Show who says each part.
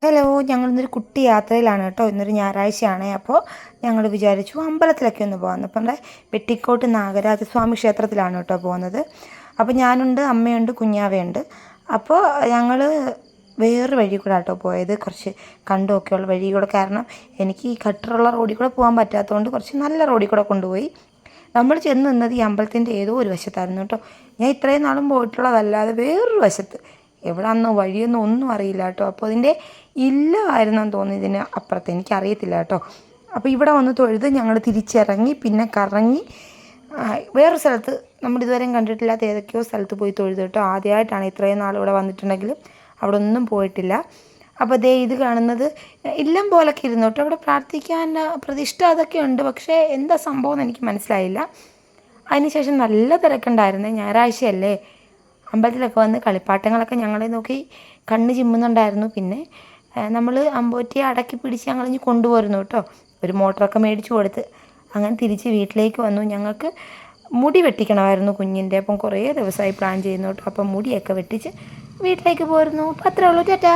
Speaker 1: Hello, ഞങ്ങളിന്നൊരു കുട്ടി യാത്രയിലാണ് കേട്ടോ. ഇന്നൊരു ഞായറാഴ്ചയാണ്. അപ്പോൾ ഞങ്ങൾ വിചാരിച്ചു അമ്പലത്തിലൊക്കെ ഒന്ന് പോകാമെന്ന്. അപ്പം നമ്മുടെ വെട്ടിക്കോട്ട് നാഗരാജസ്വാമി ക്ഷേത്രത്തിലാണ് കേട്ടോ പോകുന്നത്. അപ്പോൾ ഞാനുണ്ട്, അമ്മയുണ്ട്, കുഞ്ഞാവയുണ്ട്. അപ്പോൾ ഞങ്ങൾ വേറൊരു വഴി കൂടെ കേട്ടോ പോയത്. കുറച്ച് കണ്ടൊക്കെയുള്ള വഴി കൂടെ. കാരണം എനിക്ക് ഈ കട്ടറുള്ള റോഡിൽ കൂടെ പോകാൻ പറ്റാത്തതുകൊണ്ട് കുറച്ച് നല്ല റോഡിൽ കൂടെ കൊണ്ടുപോയി. നമ്മൾ ചെന്ന് നിന്നത് ഈ അമ്പലത്തിൻ്റെ ഏതോ ഒരു വശത്തായിരുന്നു കേട്ടോ. ഞാൻ ഇത്രയും നാളും പോയിട്ടുള്ളതല്ലാതെ വേറൊരു വശത്ത് എവിടെയാണെന്നോ വഴിയൊന്നും ഒന്നും അറിയില്ല കേട്ടോ. അപ്പോൾ അതിൻ്റെ ഇല്ലമായിരുന്നെന്ന് തോന്നുന്നു ഇതിന് അപ്പുറത്ത്, എനിക്കറിയത്തില്ല കേട്ടോ. അപ്പോൾ ഇവിടെ വന്ന് തൊഴുത് ഞങ്ങൾ തിരിച്ചിറങ്ങി, പിന്നെ കറങ്ങി വേറൊരു സ്ഥലത്ത് നമ്മളിതുവരെയും കണ്ടിട്ടില്ലാത്ത ഏതൊക്കെയോ സ്ഥലത്ത് പോയി തൊഴുത് കേട്ടോ. ആദ്യമായിട്ടാണ് ഇത്രയും നാൾ ഇവിടെ വന്നിട്ടുണ്ടെങ്കിലും അവിടെ ഒന്നും പോയിട്ടില്ല. അപ്പോൾ ദേ ഇത് കാണുന്നത് ഇല്ലം പോലൊക്കെ ഇരുന്നു കേട്ടോ. അവിടെ പ്രാർത്ഥിക്കാൻ പ്രതിഷ്ഠ അതൊക്കെ ഉണ്ട്, പക്ഷേ എന്താ സംഭവം എന്ന് എനിക്ക് മനസ്സിലായില്ല. അതിനുശേഷം നല്ല തിരക്കുണ്ടായിരുന്നേ, ഞായറാഴ്ചയല്ലേ. അമ്പലത്തിലൊക്കെ വന്ന് കളിപ്പാട്ടങ്ങളൊക്കെ ഞങ്ങളെ നോക്കി കണ്ണ് ചിമ്മുന്നുണ്ടായിരുന്നു. പിന്നെ നമ്മൾ അമ്പോറ്റിയെ അടക്കി പിടിച്ച് ഞങ്ങളിഞ്ഞ് കൊണ്ടുപോരുന്നു കേട്ടോ. ഒരു മോട്ടറൊക്കെ മേടിച്ചു കൊടുത്ത് അങ്ങനെ തിരിച്ച് വീട്ടിലേക്ക് വന്നു. ഞങ്ങൾക്ക് മുടി വെട്ടിക്കണമായിരുന്നു കുഞ്ഞിൻ്റെ. അപ്പം കുറേ ദിവസമായി പ്ലാൻ ചെയ്യുന്നു കേട്ടോ. അപ്പം മുടിയൊക്കെ വെട്ടിച്ച് വീട്ടിലേക്ക് പോരുന്നു. അപ്പോൾ അത്രേ ഉള്ളൂ. ടാറ്റാ.